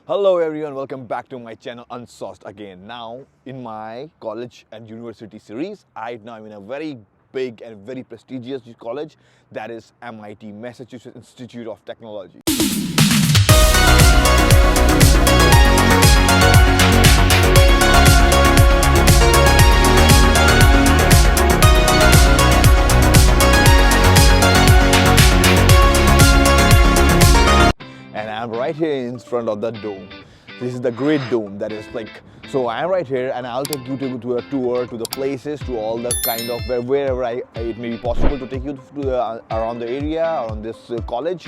Hello everyone, welcome back to my channel UNSAUCED again. Now in my college and university series, now I'm in a very big and very prestigious college, that is MIT, Massachusetts Institute of Technology. And I'm right here in front of the dome. This is the great dome that is like, so I'm right here and I'll take you to a tour to the places, to all the kind of wherever it may be possible to take you to around the area, around this college.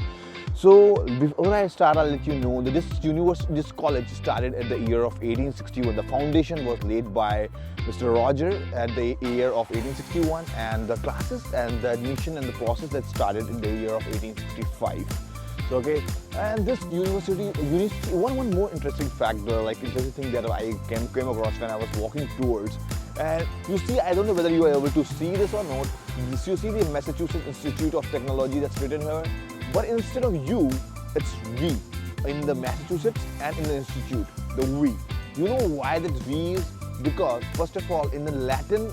So before I start, I'll let you know that this college started at the year of 1861. The foundation was laid by Mr. Roger at the year of 1861, and the classes and the admission and the process that started in the year of 1865. Okay, and this university, one more interesting fact, interesting thing that I came across when I was walking towards, and you see, I don't know whether you are able to see this or not. You see the Massachusetts Institute of Technology that's written here, but instead of U, it's V in the Massachusetts and in the institute, the V. You know why that V is? Because first of all, in the Latin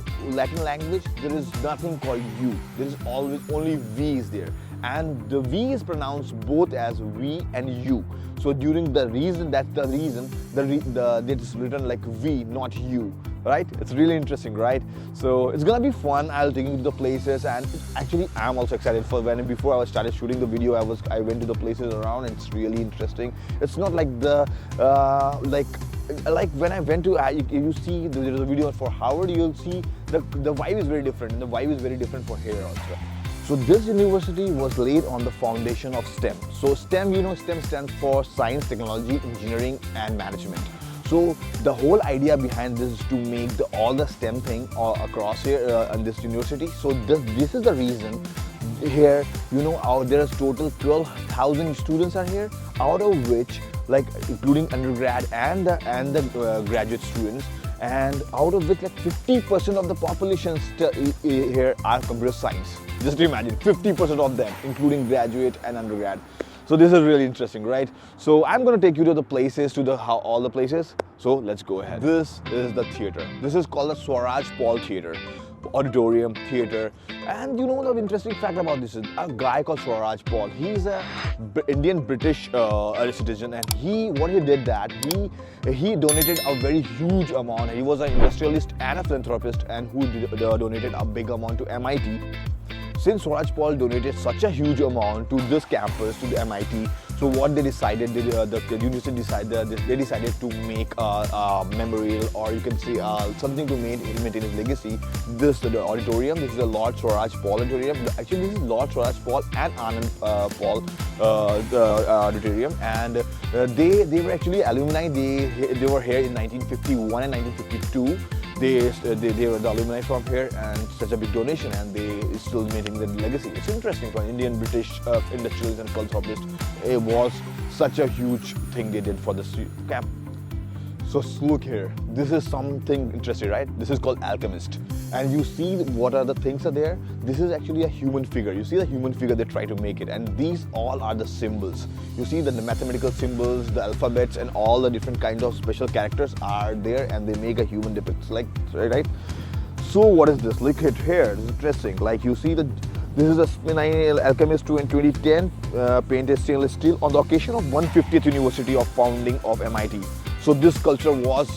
language, there is nothing called U. There is always only V is there. And the V is pronounced both as V and U. So during the reason, that's the reason it is written like V, not U, right? It's really interesting, right? So it's gonna be fun. I'll take you to the places, and actually I'm also excited for before I started shooting the video, I went to the places around, and it's really interesting. It's not like the like when I went to you see there's a video for Howard, you'll see the vibe is very different, and the vibe is very different for here also. So this university was laid on the foundation of STEM. So STEM, STEM stands for Science, Technology, Engineering and Management. So the whole idea behind this is to make all the STEM thing across here in this university. So this is the reason here, there is total 12,000 students are here, out of which, including undergrad and the graduate students, and out of which 50% of the population here are computer science. Just imagine, 50% of them, including graduate and undergrad. So this is really interesting, right? So I'm going to take you to the places, all the places. So let's go ahead. This is the theater. This is called the Swaraj Theater, Auditorium, theater. And you know the interesting fact about this is a guy called Swaraj Paul. He's a Indian-British citizen, and what he did that he donated a very huge amount. He was an industrialist and a philanthropist, and who donated a big amount to MIT. Since Swaraj Paul donated such a huge amount to this campus, to the MIT, so what they decided, the university decided to make a memorial, or you can say something to maintain his legacy. The auditorium, this is the Lord Swaraj Paul Auditorium. Actually, this is Lord Swaraj Paul and Anand Paul Auditorium, and they were actually alumni. They were here in 1951 and 1952. They were the alumni from here, and such a big donation, and they still maintaining the legacy. It's interesting for Indian British industrialists and philanthropists. It was such a huge thing they did for this camp. So look here, this is something interesting, right? This is called Alchemist, and you see what are the things are there. This is actually a human figure. You see the human figure, they try to make it, and these all are the symbols. You see that the mathematical symbols, the alphabets, and all the different kinds of special characters are there, and they make a human depict, right? So what is this? Look at here, this is interesting. Like you see that this is a Alchemist 2 in 2010, painted stainless steel on the occasion of 150th anniversary of founding of MIT. So this sculpture was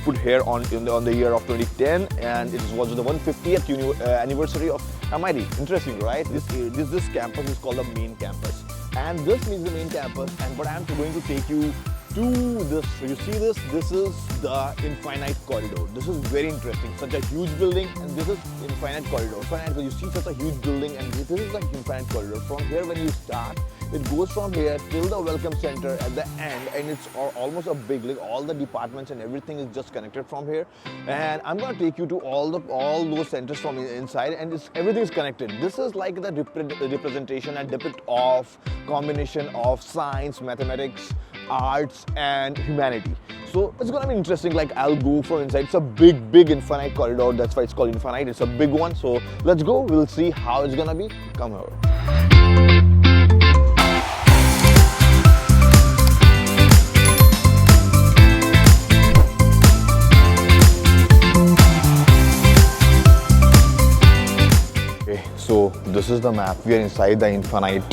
put here on the year of 2010, and it was the 150th anniversary of MIT. Interesting, right? This campus is called the main campus, and this means the main campus. But I'm going to take you to this. So you see this? This is the Infinite Corridor. This is very interesting. Such a huge building, and this is Infinite Corridor. Infinite, you see such a huge building, and this is the Infinite Corridor. From here, when you start, it goes from here till the Welcome Center at the end, and it's almost a big, all the departments and everything is just connected from here. And I'm going to take you to all those centers from inside, and everything is connected. This is like the representation and depict of combination of science, mathematics, arts, and humanity. So it's gonna be interesting. I'll go from inside. It's a big infinite corridor. That's why it's called infinite. It's a big one. So let's go. We'll see how it's gonna be. Come over. this is the map. We are inside the infinite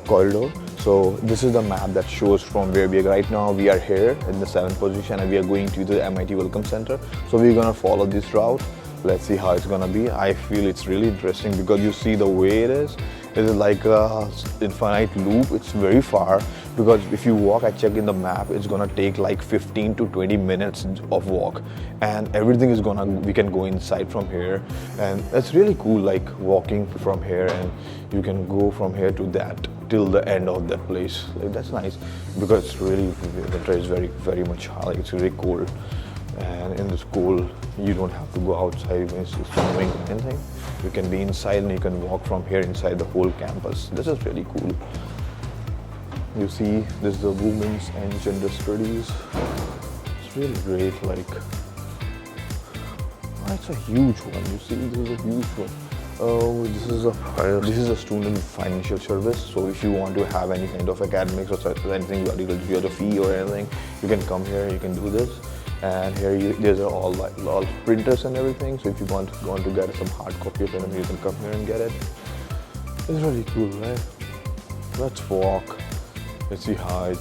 corridor. So this is the map that shows from where we are. Right now we are here in the 7th position and we are going to the MIT Welcome Center. So we're gonna follow this route. Let's see how it's gonna be. I feel it's really interesting because you see the way it is. It is like a infinite loop. It's very far because if you walk, I checked in the map, it's gonna take like 15 to 20 minutes of walk, and everything is we can go inside from here, and it's really cool, like walking from here, and you can go from here to that till the end of that place. Like, that's nice because it's really, winter is very much hot. Like, it's really cold, and in this cold you don't have to go outside when it's snowing or anything. You can be inside and you can walk from here inside the whole campus. This is really cool. You see, this is the women's and gender studies. It's really great. Like, oh, it's a huge one. You see, this is a huge one. Oh, this is a student financial service. So if you want to have any kind of academics or anything, you have a fee or anything, you can come here. You can do this. And here there's all printers and everything. So if you want to get some hard copy of anything, you can come here and get it. It's really cool, right? Let's walk. Let's see how it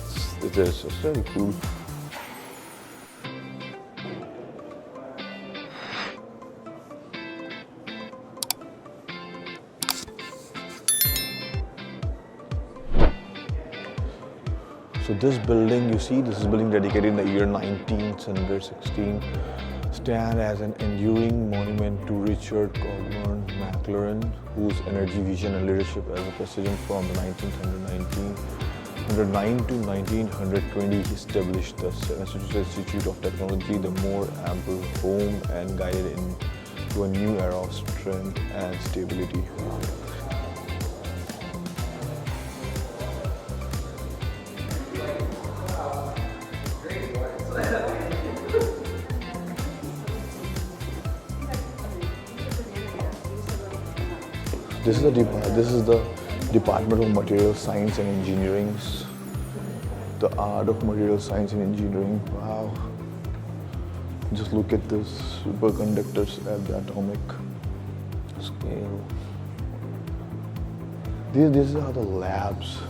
is. It's really cool. So this building, you see, this is building dedicated in the year 1916, stand as an enduring monument to Richard Cogburn McLaren, whose energy, vision and leadership as a president from 1909 to 1920 established the Massachusetts Institute of Technology, the more ample home, and guided into a new era of strength and stability. This is the Department of Material Science and Engineering. The art of material science and engineering. Wow. Just look at this, superconductors at the atomic scale. These are the labs.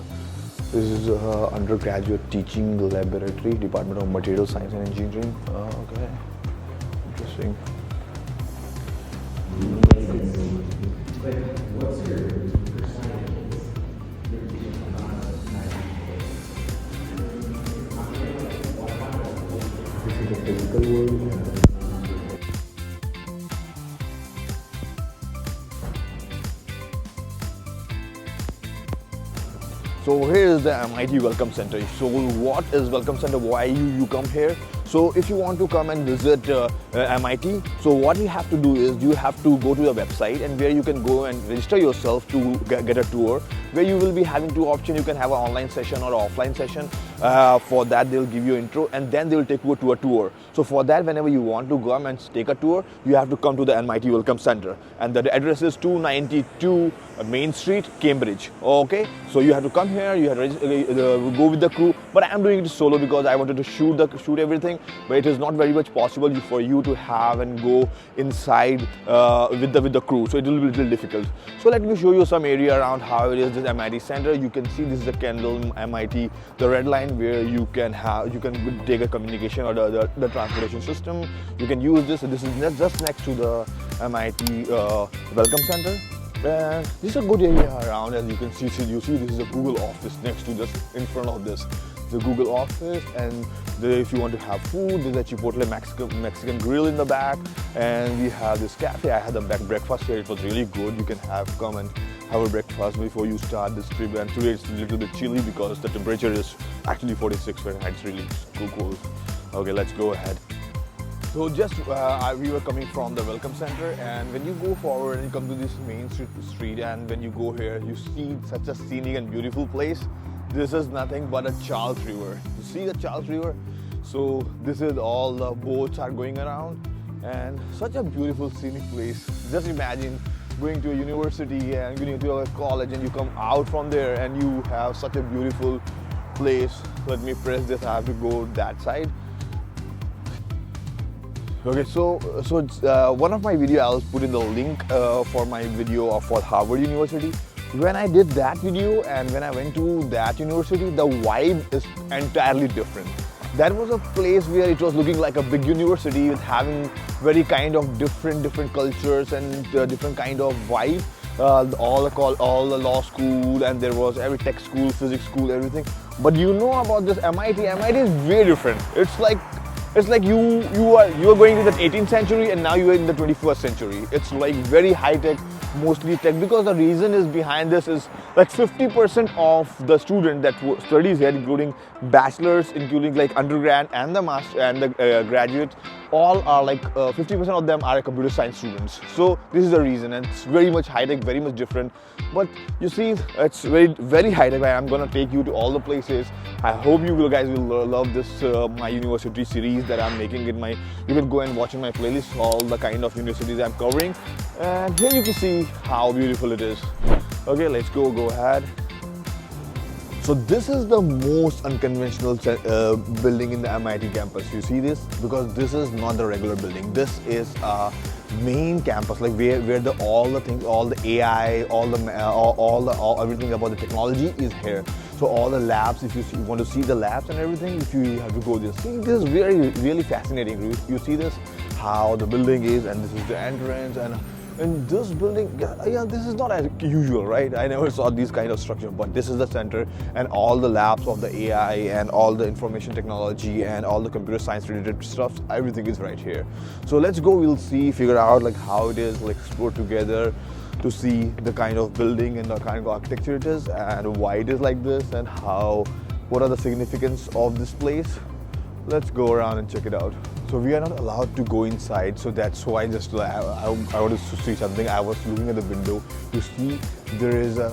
This is undergraduate teaching laboratory, Department of Material Science and Engineering. Okay, interesting. What's your This is the physical world. So here is the MIT Welcome Center. So what is Welcome Center? Why you come here? So if you want to come and visit MIT, so what you have to do is you have to go to the website, and where you can go and register yourself to get a tour, where you will be having two options. You can have an online session or an offline session. For that, they'll give you an intro, and then they'll take you to a tour. So for that, whenever you want to come and take a tour, you have to come to the MIT Welcome Center, and the address is 292 Main Street, Cambridge. Okay, so you have to come here. You have to go with the crew, but I'm doing it solo because I wanted to shoot everything. But it is not very much possible for you to have and go inside with the crew, so it will be a little difficult. So let me show you some area around how it is. This MIT Center. You can see this is the Kendall MIT, the red line, where you can take a communication or the transportation system. You can use this. This is just next to the MIT Welcome Center. This is a good area around, as you can see. This is a Google office next to just in front of this. The Google office, and if you want to have food, there's a Chipotle Mexican grill in the back, and we have this cafe. I had a breakfast here. It was really good. You can come and have a breakfast before you start this trip. And today it's a little bit chilly because the temperature is actually 46 Fahrenheit. It's really cool. Okay, let's go ahead. So just we were coming from the Welcome Center, and when you go forward and you come to this Main Street, and when you go here, you see such a scenic and beautiful place. This is nothing but a Charles River. You see the Charles River? So this is all the boats are going around, and such a beautiful scenic place. Just imagine going to a university and going to a college, and you come out from there and you have such a beautiful place. Let me press this. I have to go that side. Okay, one of my video I'll put in the link for my video for Harvard University. When I did that video and when I went to that university, the vibe is entirely different. That was a place where it was looking like a big university with having very kind of different cultures and different kind of vibe. All the law school, and there was every tech school, physics school, everything. But you know about this MIT? MIT is very different. It's like you are going to the 18th century and now you are in the 21st century. It's like very high tech, mostly tech, because the reason is behind this is like 50% of the student that studies here, including bachelors, including like undergrad and the master and the graduates, all are like 50% of them are computer science students. So this is the reason, and it's very much high tech, very much different. But you see, it's very high tech. I'm gonna take you to all the places. I hope you guys will love this my university series that I'm making in my. You can go and watch in my playlist all the kind of universities I'm covering, and here you can see how beautiful it is. Okay, let's go ahead. So this is the most unconventional building in the MIT campus. You see this? Because this is not the regular building. This is a main campus, like where all the things, all the AI, everything about the technology is here. So all the labs, if you want to see the labs and everything, if you have to go there. See, this is really fascinating. You see this? How the building is, and this is the entrance, and in this building, yeah, this is not as usual, right? I never saw this kind of structure, but this is the center, and all the labs of the AI and all the information technology and all the computer science related stuff, everything is right here. So let's go, we'll figure out like how it is, like explore together to see the kind of building and the kind of architecture it is and why it is like this and what are the significance of this place. Let's go around and check it out. So we are not allowed to go inside, so that's why I wanted to see something. I was looking at the window. You see, there is a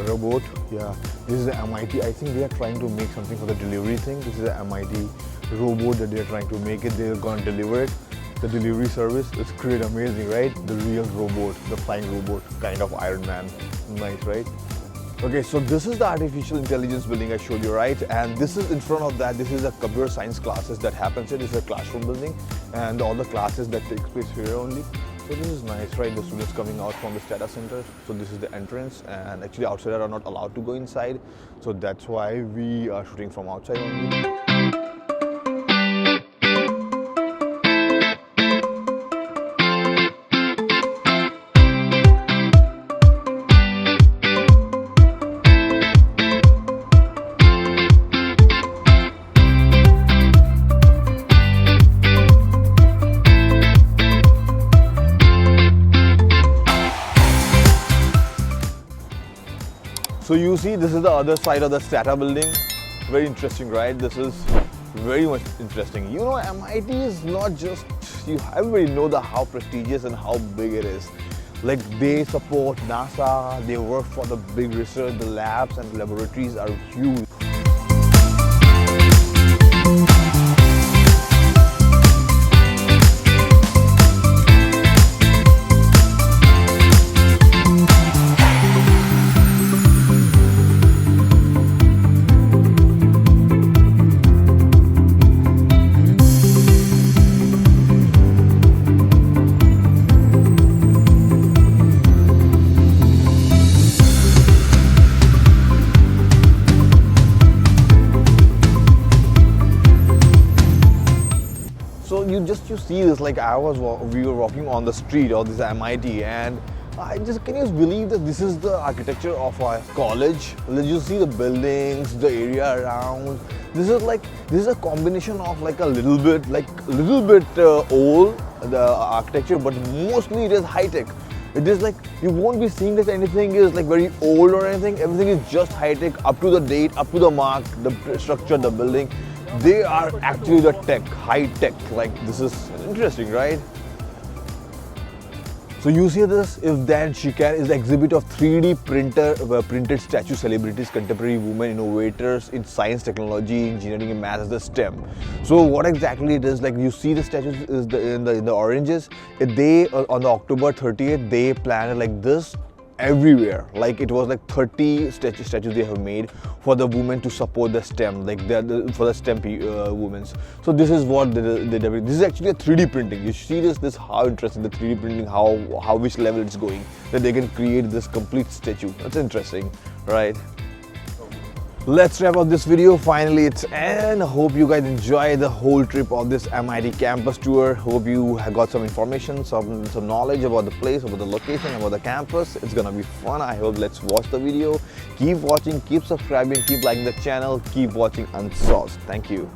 robot. Yeah, this is the MIT. I think they are trying to make something for the delivery thing. This is the MIT robot that they are trying to make it. They're gonna deliver it. The delivery service. It's great, amazing, right? The real robot, the flying robot, kind of Iron Man. Nice, right? Okay, so this is the artificial intelligence building I showed you, right? And this is in front of that, this is a computer science classes that happens here. This is a classroom building and all the classes that take place here only. So this is nice, right? The students coming out from the STATA Centre. So this is the entrance, and actually outsiders are not allowed to go inside. So that's why we are shooting from outside only. So you see, this is the other side of the STATA building. Very interesting, right? This is very much interesting. You know, MIT is not just, everybody know how prestigious and how big it is. Like they support NASA, they work for the big research, the labs and laboratories are huge. So you see this, like we were walking on the street of this MIT, and can you believe that this is the architecture of a college? You see the buildings, the area around. This is a combination of like a little bit old, the architecture, but mostly it is high tech. It is like you won't be seeing that anything is like very old or anything. Everything is just high tech, up to the date, up to the mark, the structure, the building. They are actually the tech, high tech. Like this is interesting, right? So you see this, if then she can, is the exhibit of 3D printed statue celebrities, contemporary women innovators in science, technology, engineering, and math, as the STEM. So what exactly it is, like you see the statues is in the oranges. They on the October 30th they planned like this, everywhere. Like it was like 30 statues they have made for the women to support the STEM, like for the STEM women. So this is what they did. This is actually a 3D printing. You see this how interesting the 3D printing, how which level it's going, that they can create this complete statue. That's interesting, right? Let's wrap up this video. Finally, it's end. Hope you guys enjoy the whole trip of this MIT campus tour. Hope you have got some information, some knowledge about the place, about the location, about the campus. It's gonna be fun. I hope. Let's watch the video. Keep watching, keep subscribing, keep liking the channel, keep watching UNSAUCED. Thank you.